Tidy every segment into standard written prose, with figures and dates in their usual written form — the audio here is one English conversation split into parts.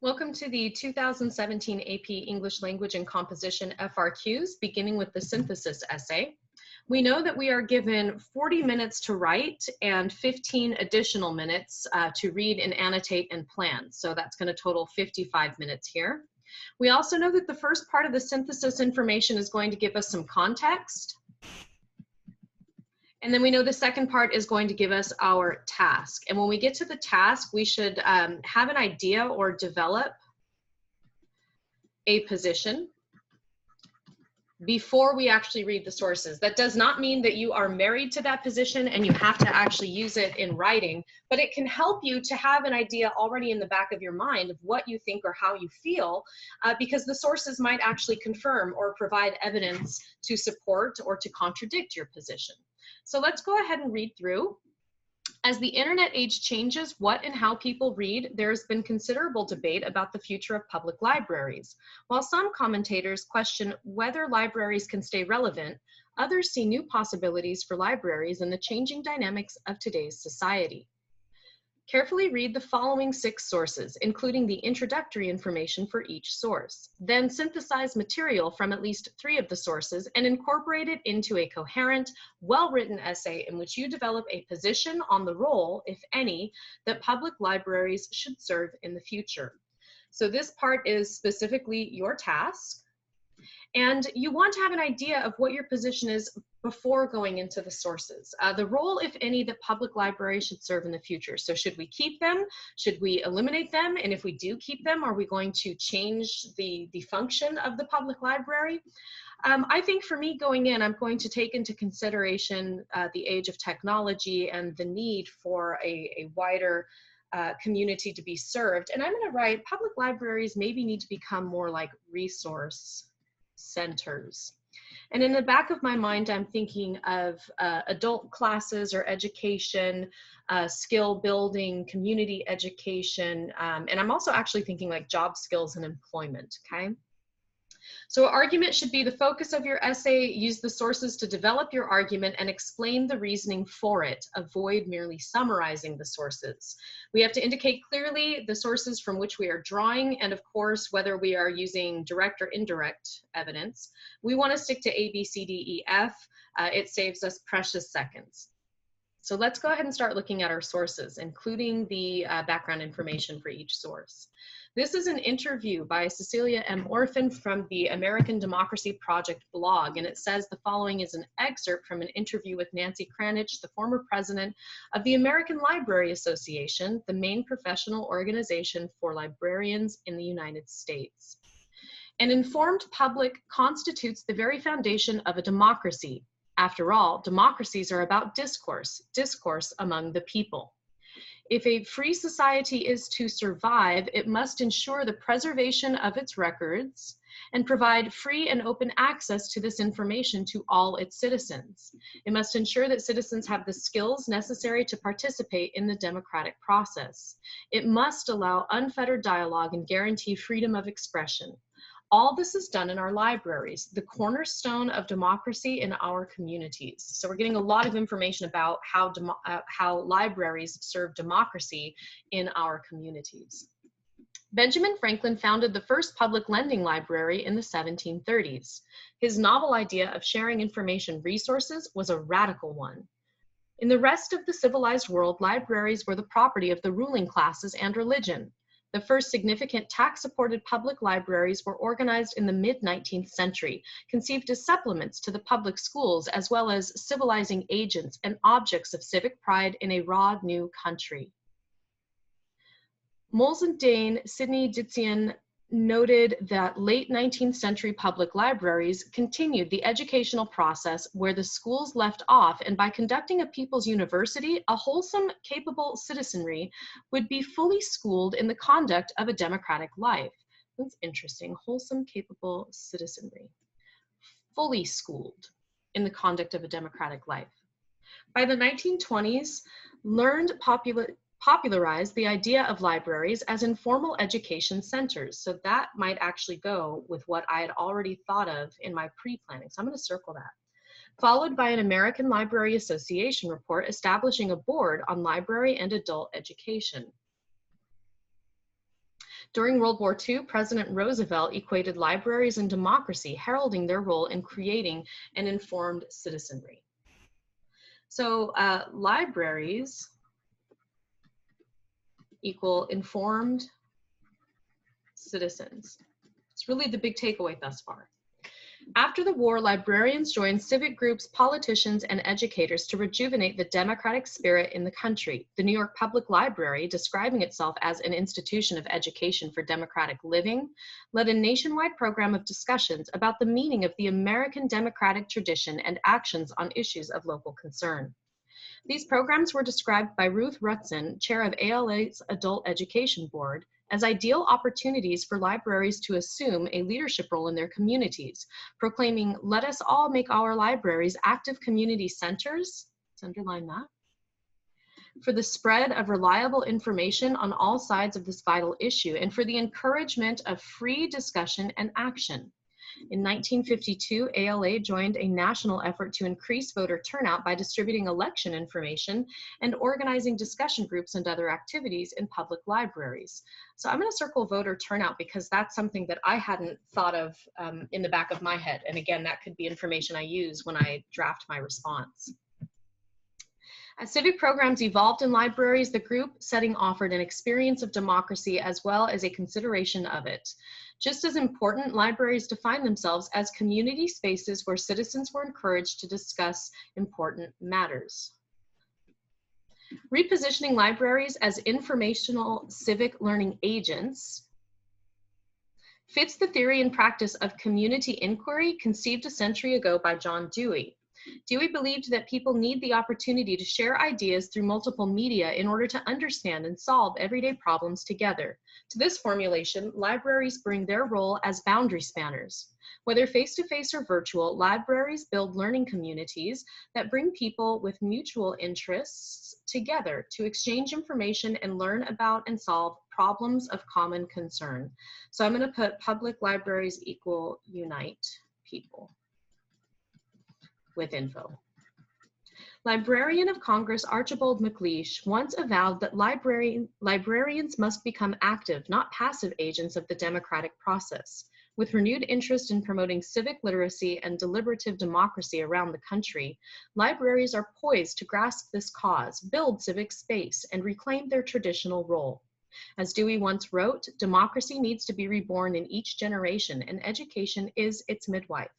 Welcome to the 2017 AP English Language and Composition FRQs, beginning with the synthesis essay. We know that we are given 40 minutes to write and 15 additional minutes to read and annotate and plan. So that's going to total 55 minutes here. We also know that the first part of the synthesis information is going to give us some context. And then we know the second part is going to give us our task. And when we get to the task, we should have an idea or develop a position before we actually read the sources. That does not mean that you are married to that position and you have to actually use it in writing, but it can help you to have an idea already in the back of your mind of what you think or how you feel, because the sources might actually confirm or provide evidence to support or to contradict your position. So let's go ahead and read through. As the internet age changes what and how people read, there has been considerable debate about the future of public libraries. While some commentators question whether libraries can stay relevant, others see new possibilities for libraries in the changing dynamics of today's society. Carefully read the following 6 sources, including the introductory information for each source. Then synthesize material from at least 3 of the sources and incorporate it into a coherent, well-written essay in which you develop a position on the role, if any, that public libraries should serve in the future. So this part is specifically your task. And you want to have an idea of what your position is before going into the sources. The role, if any, that public libraries should serve in the future. So should we keep them? Should we eliminate them? And if we do keep them, are we going to change the function of the public library? I think for me going in, I'm going to take into consideration the age of technology and the need for a wider community to be served. And I'm going to write public libraries maybe need to become more like resource centers. And in the back of my mind, I'm thinking of adult classes or education, skill building, community education, and I'm also actually thinking like job skills and employment, okay? So argument should be the focus of your essay. Use the sources to develop your argument and explain the reasoning for it. Avoid merely summarizing the sources. We have to indicate clearly the sources from which we are drawing, and of course, whether we are using direct or indirect evidence. We want to stick to A, B, C, D, E, F. It saves us precious seconds. So let's go ahead and start looking at our sources, including the background information for each source. This is an interview by Cecilia M. Orphan from the American Democracy Project blog, and it says the following is an excerpt from an interview with Nancy Kranich, the former president of the American Library Association, the main professional organization for librarians in the United States. An informed public constitutes the very foundation of a democracy. After all, democracies are about discourse among the people. If a free society is to survive, it must ensure the preservation of its records and provide free and open access to this information to all its citizens. It must ensure that citizens have the skills necessary to participate in the democratic process. It must allow unfettered dialogue and guarantee freedom of expression. All this is done in our libraries, the cornerstone of democracy in our communities. So we're getting a lot of information about how libraries serve democracy in our communities. Benjamin Franklin founded the first public lending library in the 1730s. His novel idea of sharing information resources was a radical one. In the rest of the civilized world, libraries were the property of the ruling classes and religion. The first significant tax-supported public libraries were organized in the mid-19th century, conceived as supplements to the public schools, as well as civilizing agents and objects of civic pride in a raw new country. Molesdane Sidney Ditzian noted that late 19th century public libraries continued the educational process where the schools left off, and by conducting a people's university, a wholesome, capable citizenry would be fully schooled in the conduct of a democratic life. That's interesting, wholesome, capable citizenry. Fully schooled in the conduct of a democratic life. By the 1920s, Learned popularized the idea of libraries as informal education centers. So that might actually go with what I had already thought of in my pre-planning. So I'm going to circle that. Followed by an American Library Association report establishing a board on library and adult education. During World War II, President Roosevelt equated libraries and democracy, heralding their role in creating an informed citizenry. So libraries equal informed citizens. It's really the big takeaway thus far. After the war, librarians joined civic groups, politicians, and educators to rejuvenate the democratic spirit in the country. The New York Public Library, describing itself as an institution of education for democratic living, led a nationwide program of discussions about the meaning of the American democratic tradition and actions on issues of local concern. These programs were described by Ruth Rutson, chair of ALA's Adult Education Board, as ideal opportunities for libraries to assume a leadership role in their communities, proclaiming, "Let us all make our libraries active community centers," let's underline that, "for the spread of reliable information on all sides of this vital issue and for the encouragement of free discussion and action." In 1952, ALA joined a national effort to increase voter turnout by distributing election information and organizing discussion groups and other activities in public libraries. So I'm going to circle voter turnout because that's something that I hadn't thought of in the back of my head. And again, that could be information I use when I draft my response. As civic programs evolved in libraries, the group setting offered an experience of democracy as well as a consideration of it. Just as important, libraries define themselves as community spaces where citizens were encouraged to discuss important matters. Repositioning libraries as informational civic learning agents fits the theory and practice of community inquiry conceived a century ago by John Dewey. Dewey believed that people need the opportunity to share ideas through multiple media in order to understand and solve everyday problems together. To this formulation, libraries bring their role as boundary spanners. Whether face-to-face or virtual, libraries build learning communities that bring people with mutual interests together to exchange information and learn about and solve problems of common concern. So I'm going to put public libraries equal unite people with info. Librarian of Congress Archibald MacLeish once avowed that librarians must become active, not passive agents of the democratic process. With renewed interest in promoting civic literacy and deliberative democracy around the country, libraries are poised to grasp this cause, build civic space, and reclaim their traditional role. As Dewey once wrote, democracy needs to be reborn in each generation, and education is its midwife.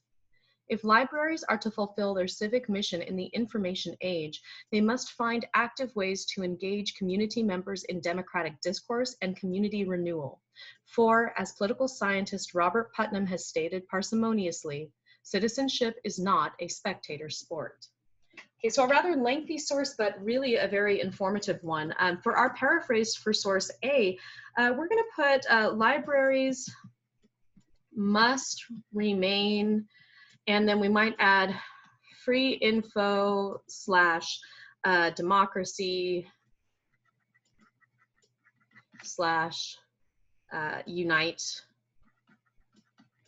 If libraries are to fulfill their civic mission in the information age, they must find active ways to engage community members in democratic discourse and community renewal. For, as political scientist Robert Putnam has stated parsimoniously, citizenship is not a spectator sport. Okay, so a rather lengthy source, but really a very informative one. For our paraphrase for source A, we're going to put libraries must remain, and then we might add free info / democracy / unite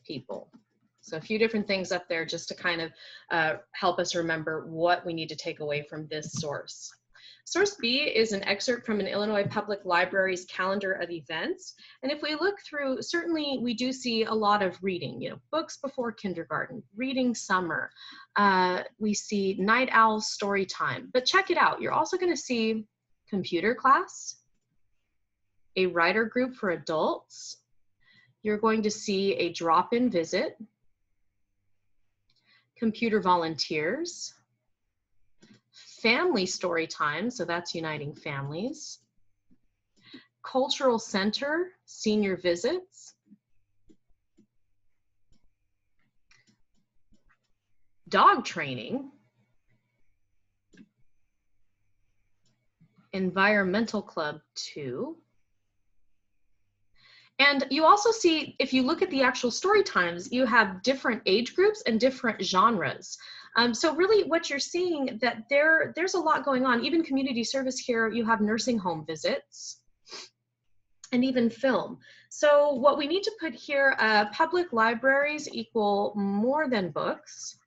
people. So a few different things up there just to kind of help us remember what we need to take away from this source. Source B is an excerpt from an Illinois Public Library's calendar of events. And if we look through, certainly we do see a lot of reading, books before kindergarten, reading summer. We see night owl story time, but check it out. You're also going to see computer class, a writer group for adults. You're going to see a drop-in visit, computer volunteers, family story time, so that's uniting families, cultural center, senior visits, dog training, environmental club 2. And you also see, if you look at the actual story times, you have different age groups and different genres. So really what you're seeing that there's a lot going on. Even community service here, you have nursing home visits and even film. So what we need to put here, public libraries equal more than books.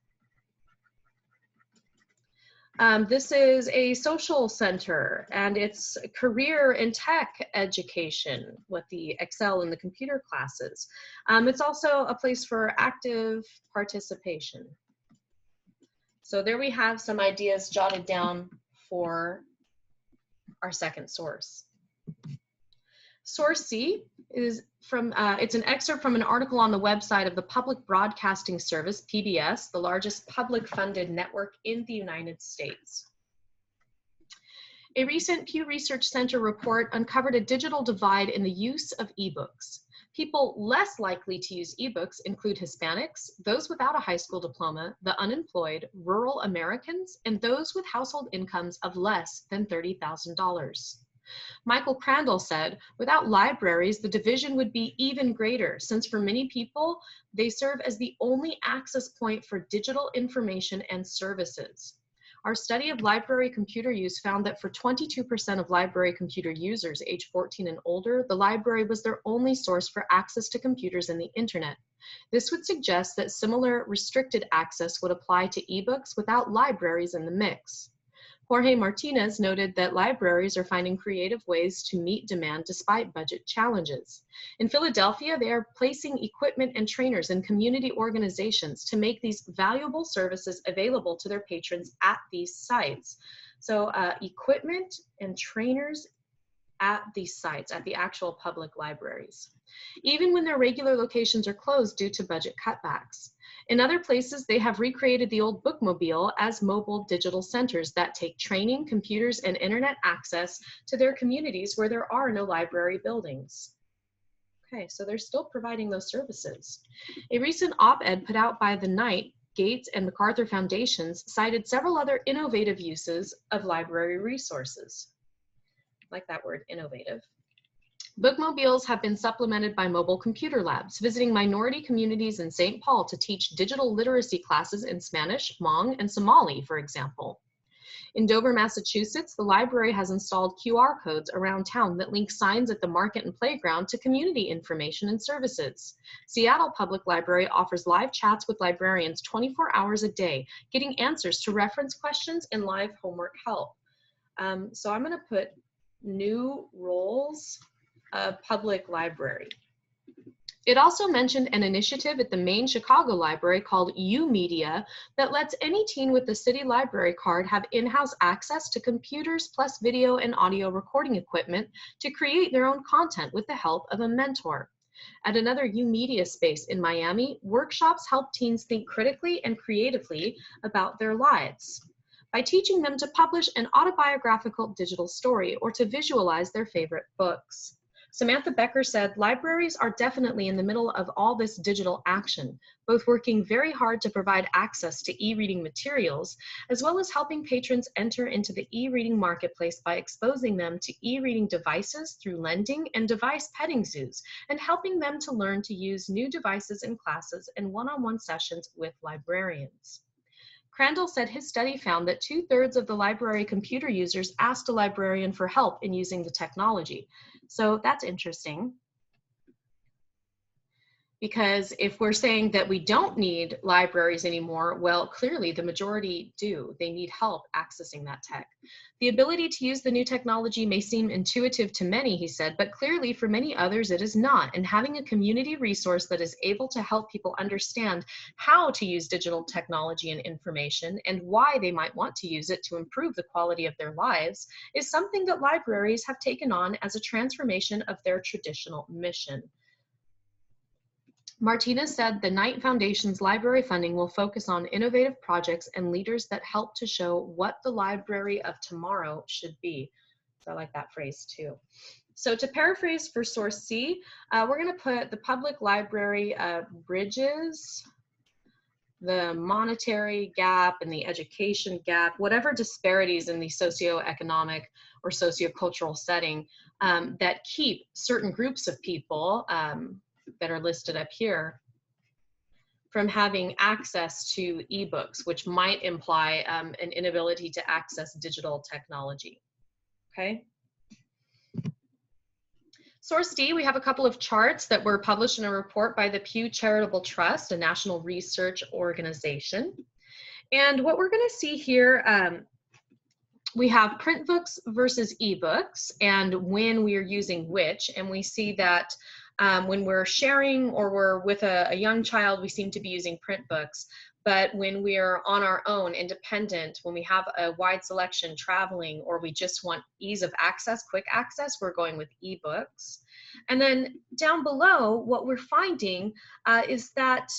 This is a social center, and it's career and tech education with the Excel and the computer classes. It's also a place for active participation. So there we have some ideas jotted down for our second source. Source C is from, it's an excerpt from an article on the website of the Public Broadcasting Service, PBS, the largest public funded network in the United States. A recent Pew Research Center report uncovered a digital divide in the use of ebooks. People less likely to use ebooks include Hispanics, those without a high school diploma, the unemployed, rural Americans, and those with household incomes of less than $30,000. Michael Crandall said, without libraries, the division would be even greater, since for many people, they serve as the only access point for digital information and services. Our study of library computer use found that for 22% of library computer users age 14 and older, the library was their only source for access to computers and the internet. This would suggest that similar restricted access would apply to ebooks without libraries in the mix. Jorge Martinez noted that libraries are finding creative ways to meet demand despite budget challenges. In Philadelphia, they are placing equipment and trainers in community organizations to make these valuable services available to their patrons at these sites. So equipment and trainers at these sites, at the actual public libraries, even when their regular locations are closed due to budget cutbacks. In other places, they have recreated the old bookmobile as mobile digital centers that take training, computers, and internet access to their communities where there are no library buildings. Okay, so they're still providing those services. A recent op-ed put out by the Knight, Gates, and MacArthur Foundations cited several other innovative uses of library resources. I like that word, innovative. Bookmobiles have been supplemented by mobile computer labs, visiting minority communities in St. Paul to teach digital literacy classes in Spanish, Hmong, and Somali, for example. In Dover, Massachusetts, the library has installed QR codes around town that link signs at the market and playground to community information and services. Seattle Public Library offers live chats with librarians 24 hours a day, getting answers to reference questions and live homework help. So I'm going to put new roles of public library. It also mentioned an initiative at the main Chicago library called UMedia that lets any teen with the city library card have in-house access to computers plus video and audio recording equipment to create their own content with the help of a mentor. At another UMedia space in Miami, workshops help teens think critically and creatively about their lives by teaching them to publish an autobiographical digital story or to visualize their favorite books. Samantha Becker said, libraries are definitely in the middle of all this digital action, both working very hard to provide access to e-reading materials, as well as helping patrons enter into the e-reading marketplace by exposing them to e-reading devices through lending and device petting zoos, and helping them to learn to use new devices in classes and one-on-one sessions with librarians. Crandall said his study found that 2/3 of the library computer users asked a librarian for help in using the technology. So that's interesting, because if we're saying that we don't need libraries anymore, well, clearly the majority do. They need help accessing that tech. The ability to use the new technology may seem intuitive to many, he said, but clearly for many others it is not. And having a community resource that is able to help people understand how to use digital technology and information and why they might want to use it to improve the quality of their lives is something that libraries have taken on as a transformation of their traditional mission. Martinez said the Knight Foundation's library funding will focus on innovative projects and leaders that help to show what the library of tomorrow should be. So I like that phrase too. So to paraphrase for source C, we're going to put the public library bridges the monetary gap and the education gap, whatever disparities in the socioeconomic or sociocultural setting that keep certain groups of people that are listed up here from having access to ebooks, which might imply an inability to access digital technology. Okay. Source D, we have a couple of charts that were published in a report by the Pew Charitable Trust, a national research organization. And what we're going to see here we have print books versus ebooks and when we are using which, and we see that when we're sharing or we're with a young child, we seem to be using print books. But when we're on our own, independent, when we have a wide selection traveling, or we just want ease of access, quick access, we're going with ebooks. And then down below, what we're finding is that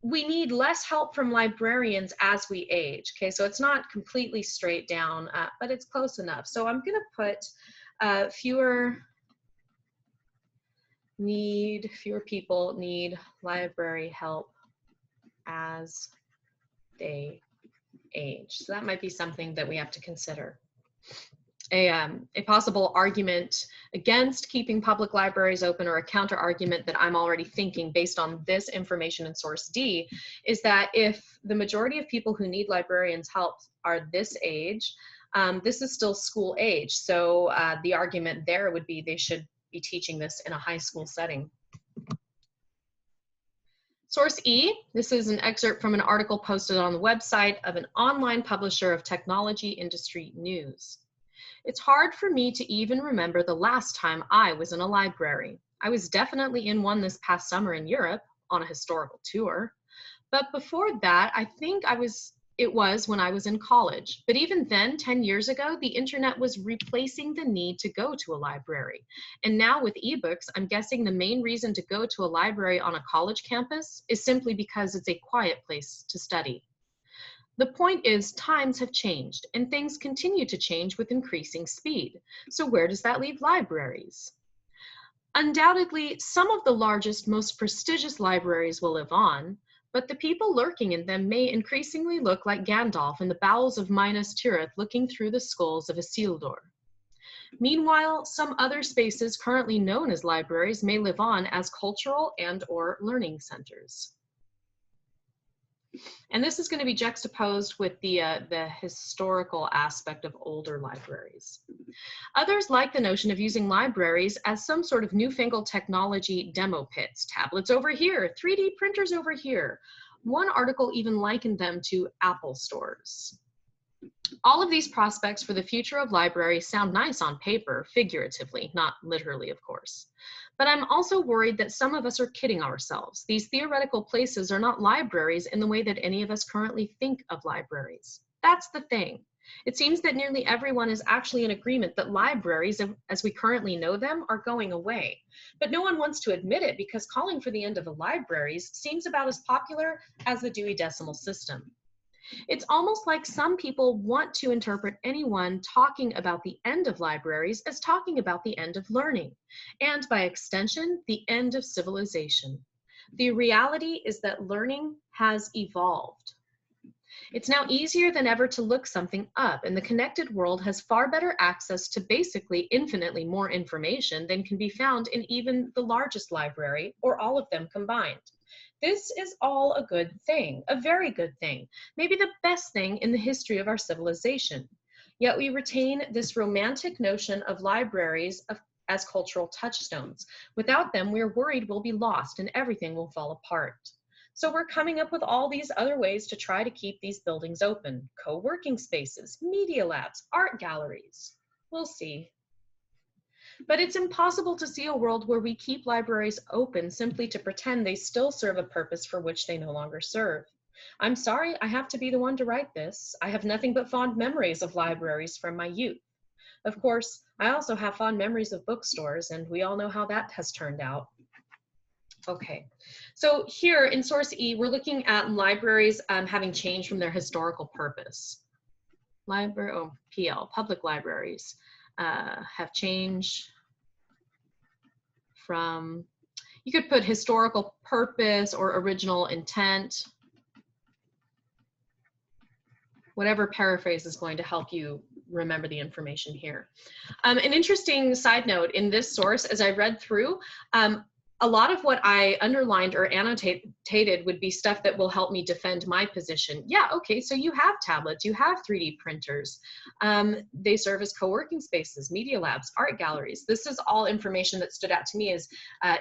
we need less help from librarians as we age. Okay, so it's not completely straight down, but it's close enough. So I'm going to put fewer people need library help as they age. So that might be something that we have to consider. A possible argument against keeping public libraries open, or a counter argument that I'm already thinking based on this information in source D, is that if the majority of people who need librarians' help are this age, this is still school age. So the argument there would be they should be teaching this in a high school setting. Source E, this is an excerpt from an article posted on the website of an online publisher of technology industry news. It's hard for me to even remember the last time I was in a library. I was definitely in one this past summer in Europe on a historical tour. But before that, I think it was when I was in college. But even then, 10 years ago, the internet was replacing the need to go to a library. And now with ebooks, I'm guessing the main reason to go to a library on a college campus is simply because it's a quiet place to study. The point is, times have changed, and things continue to change with increasing speed. So where does that leave libraries? Undoubtedly, some of the largest, most prestigious libraries will live on, but the people lurking in them may increasingly look like Gandalf in the bowels of Minas Tirith looking through the skulls of Isildur. Meanwhile, some other spaces currently known as libraries may live on as cultural and/or learning centers. And this is going to be juxtaposed with the historical aspect of older libraries. Others like the notion of using libraries as some sort of newfangled technology demo pits. Tablets over here, 3D printers over here. One article even likened them to Apple stores. All of these prospects for the future of libraries sound nice on paper, figuratively, not literally, of course. But I'm also worried that some of us are kidding ourselves. These theoretical places are not libraries in the way that any of us currently think of libraries. That's the thing. It seems that nearly everyone is actually in agreement that libraries, as we currently know them, are going away. But no one wants to admit it because calling for the end of the libraries seems about as popular as the Dewey Decimal System. It's almost like some people want to interpret anyone talking about the end of libraries as talking about the end of learning, and by extension, the end of civilization. The reality is that learning has evolved. It's now easier than ever to look something up, and the connected world has far better access to basically infinitely more information than can be found in even the largest library, or all of them combined. This is all a good thing, a very good thing, maybe the best thing in the history of our civilization. Yet we retain this romantic notion of libraries as cultural touchstones. Without them, we're worried we'll be lost and everything will fall apart. So we're coming up with all these other ways to try to keep these buildings open. Co-working spaces, media labs, art galleries. We'll see. But it's impossible to see a world where we keep libraries open simply to pretend they still serve a purpose for which they no longer serve. I'm sorry, I have to be the one to write this. I have nothing but fond memories of libraries from my youth. Of course, I also have fond memories of bookstores, and we all know how that has turned out. Okay, so here in source E, we're looking at libraries having changed from their historical purpose. Public libraries have changed from, you could put historical purpose or original intent, whatever paraphrase is going to help you remember the information here. An interesting side note in this source, as I read through, a lot of what I underlined or annotated would be stuff that will help me defend my position. Yeah, okay, so you have tablets, you have 3D printers. They serve as co-working spaces, media labs, art galleries. This is all information that stood out to me as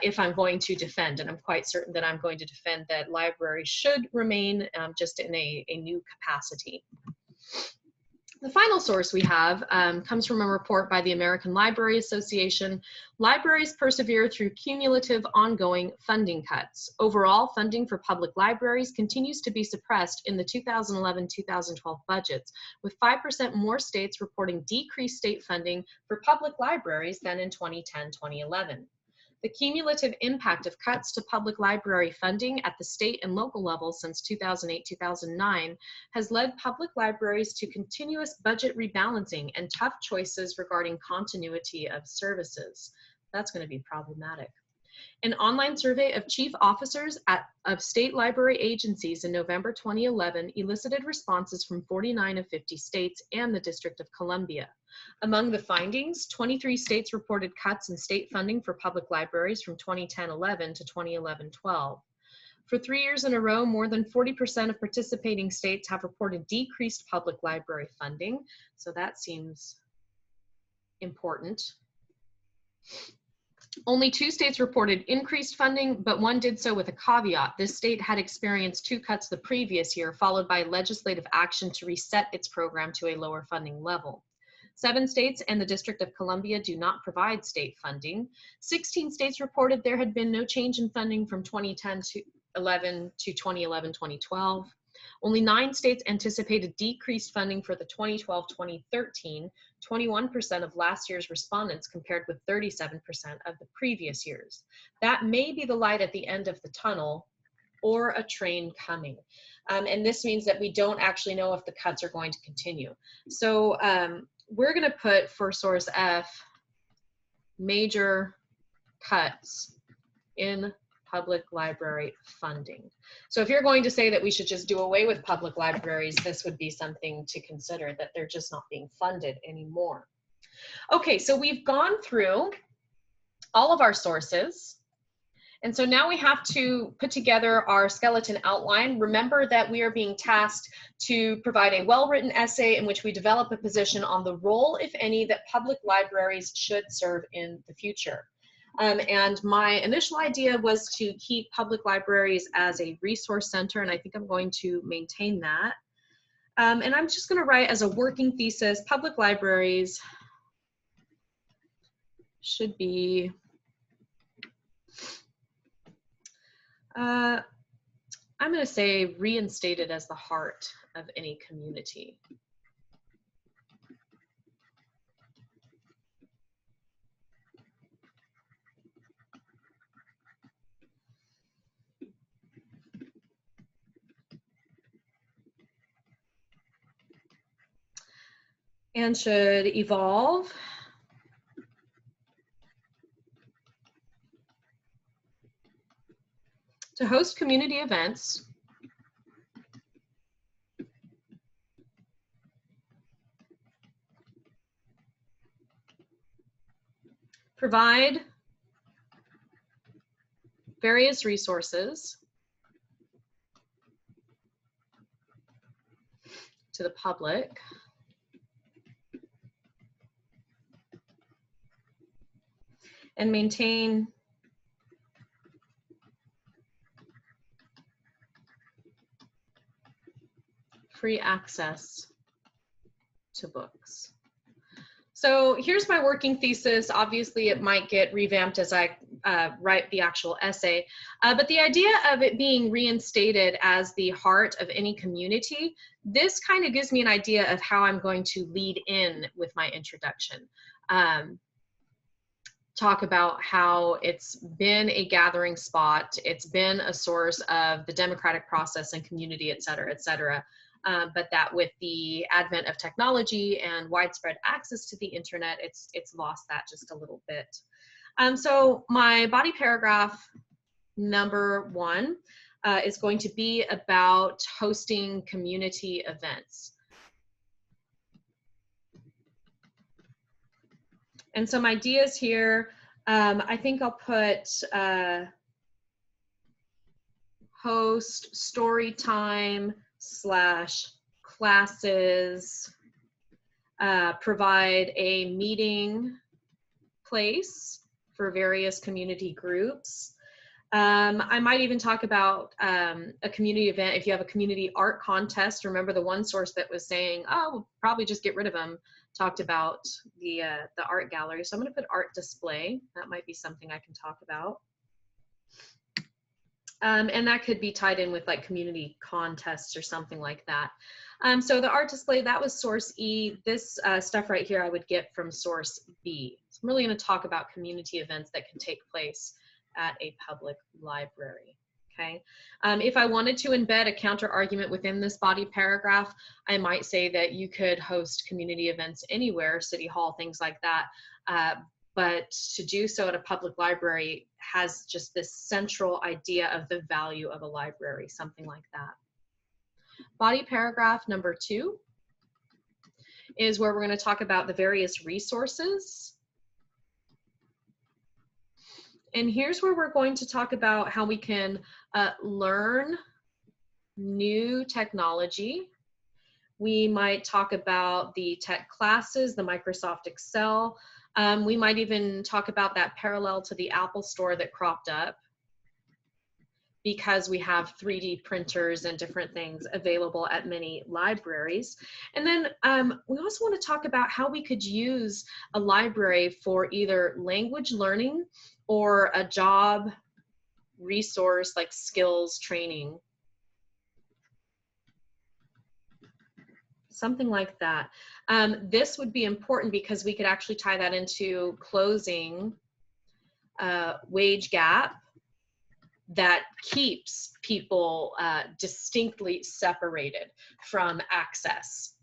if I'm going to defend, and I'm quite certain that I'm going to defend that libraries should remain just in a new capacity. The final source we have comes from a report by the American Library Association. Libraries persevere through cumulative ongoing funding cuts. Overall, funding for public libraries continues to be suppressed in the 2011-2012 budgets, with 5% more states reporting decreased state funding for public libraries than in 2010-2011. The cumulative impact of cuts to public library funding at the state and local level since 2008-2009 has led public libraries to continuous budget rebalancing and tough choices regarding continuity of services. That's going to be problematic. An online survey of chief officers of state library agencies in November 2011 elicited responses from 49 of 50 states and the District of Columbia. Among the findings, 23 states reported cuts in state funding for public libraries from 2010-11 to 2011-12. For 3 years in a row, more than 40% of participating states have reported decreased public library funding, so that seems important. Only 2 states reported increased funding, but one did so with a caveat. This state had experienced 2 cuts the previous year, followed by legislative action to reset its program to a lower funding level. 7 states and the District of Columbia do not provide state funding. 16 states reported there had been no change in funding from 2010-11 to 2011-2012. Only 9 states anticipated decreased funding for the 2012-2013, 21% of last year's respondents compared with 37% of the previous years. That may be the light at the end of the tunnel or a train coming. And this means that we don't actually know if the cuts are going to continue. So we're going to put for source F, major cuts in public library funding. So if you're going to say that we should just do away with public libraries, this would be something to consider, that they're just not being funded anymore. Okay, so we've gone through all of our sources. And so now we have to put together our skeleton outline. Remember that we are being tasked to provide a well-written essay in which we develop a position on the role, if any, that public libraries should serve in the future. And my initial idea was to keep public libraries as a resource center, and I think I'm going to maintain that. And I'm just going to write as a working thesis, public libraries should be I'm going to say reinstated as the heart of any community. And should evolve to host community events provide various resources to the public and maintain free access to books. So here's my working thesis. Obviously, it might get revamped as I write the actual essay, but the idea of it being reinstated as the heart of any community, this kind of gives me an idea of how I'm going to lead in with my introduction. Talk about how it's been a gathering spot, it's been a source of the democratic process and community, et cetera, et cetera. But that with the advent of technology and widespread access to the internet, it's lost that just a little bit. So my body paragraph number 1 is going to be about hosting community events. And some ideas here, I think I'll put host story time / classes, provide a meeting place for various community groups, I might even talk about a community event. If you have a community art contest, remember the one source that was saying, oh, we'll probably just get rid of them, talked about the art gallery. So I'm going to put art display. That might be something I can talk about. And that could be tied in with like community contests or something like that. So the art display, that was source E. This stuff right here I would get from source B. So I'm really going to talk about community events that can take place at a public library. Okay. If I wanted to embed a counter argument within this body paragraph, I might say that you could host community events anywhere, City Hall, things like that. But to do so at a public library has just this central idea of the value of a library, something like that. Body paragraph number 2 is where we're going to talk about the various resources. And here's where we're going to talk about how we can learn new technology. We might talk about the tech classes, the Microsoft Excel. We might even talk about that parallel to the Apple Store that cropped up, because we have 3D printers and different things available at many libraries. And then we also want to talk about how we could use a library for either language learning or a job resource like skills training. Something like that. This would be important because we could actually tie that into closing wage gap that keeps people distinctly separated from access.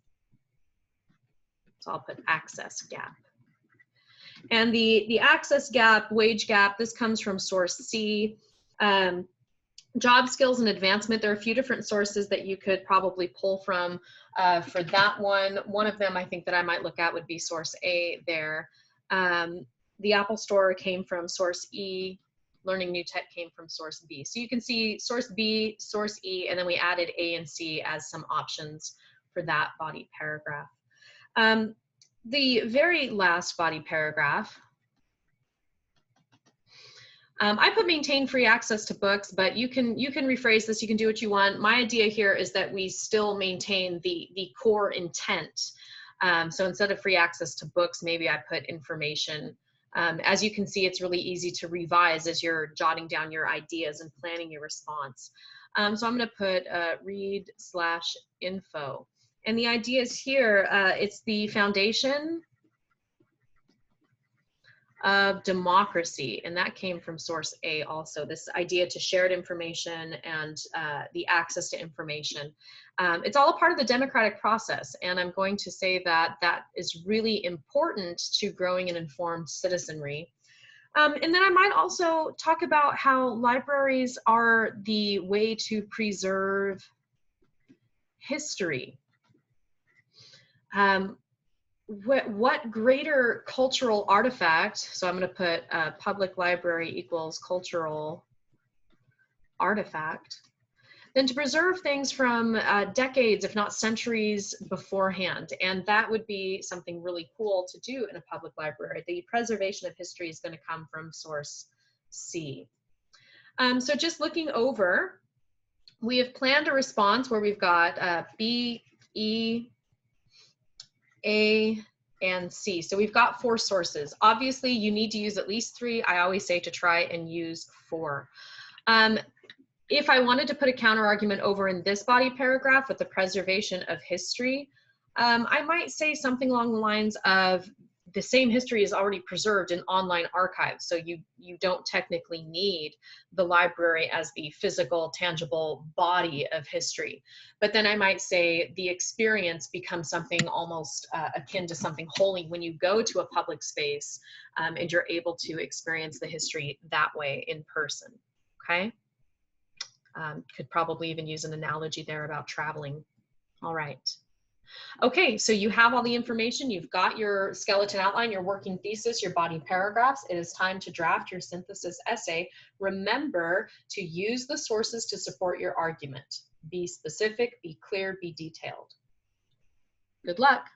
So I'll put access gap. And the access gap, wage gap, this comes from source C. Job skills and advancement, there are a few different sources that you could probably pull from for that one. One of them I think that I might look at would be source A there. The Apple Store came from source E. Learning new tech came from source B. So you can see source B, source E, and then we added A and C as some options for that body paragraph. The very last body paragraph, I put maintain free access to books, but you can rephrase this, you can do what you want. My idea here is that we still maintain the core intent. So instead of free access to books, maybe I put information. As you can see, it's really easy to revise as you're jotting down your ideas and planning your response. So I'm going to put read/info. And the ideas here, it's the foundation of democracy, and that came from source A also, this idea to shared information and the access to information. It's all a part of the democratic process, and I'm going to say that that is really important to growing an informed citizenry. And then I might also talk about how libraries are the way to preserve history. What greater cultural artifact, so I'm going to put public library equals cultural artifact, than to preserve things from decades, if not centuries beforehand. And that would be something really cool to do in a public library. The preservation of history is going to come from source C. So just looking over, we have planned a response where we've got B, E, A, and C. So we've got 4 sources. Obviously, you need to use at least 3. I always say to try and use 4. If I wanted to put a counter argument over in this body paragraph with the preservation of history, I might say something along the lines of the same history is already preserved in online archives, so you don't technically need the library as the physical, tangible body of history. But then I might say the experience becomes something almost akin to something holy when you go to a public space and you're able to experience the history that way in person, okay? Could probably even use an analogy there about traveling. All right. Okay, so you have all the information, you've got your skeleton outline, your working thesis, your body paragraphs. It is time to draft your synthesis essay. Remember to use the sources to support your argument. Be specific, be clear, be detailed. Good luck.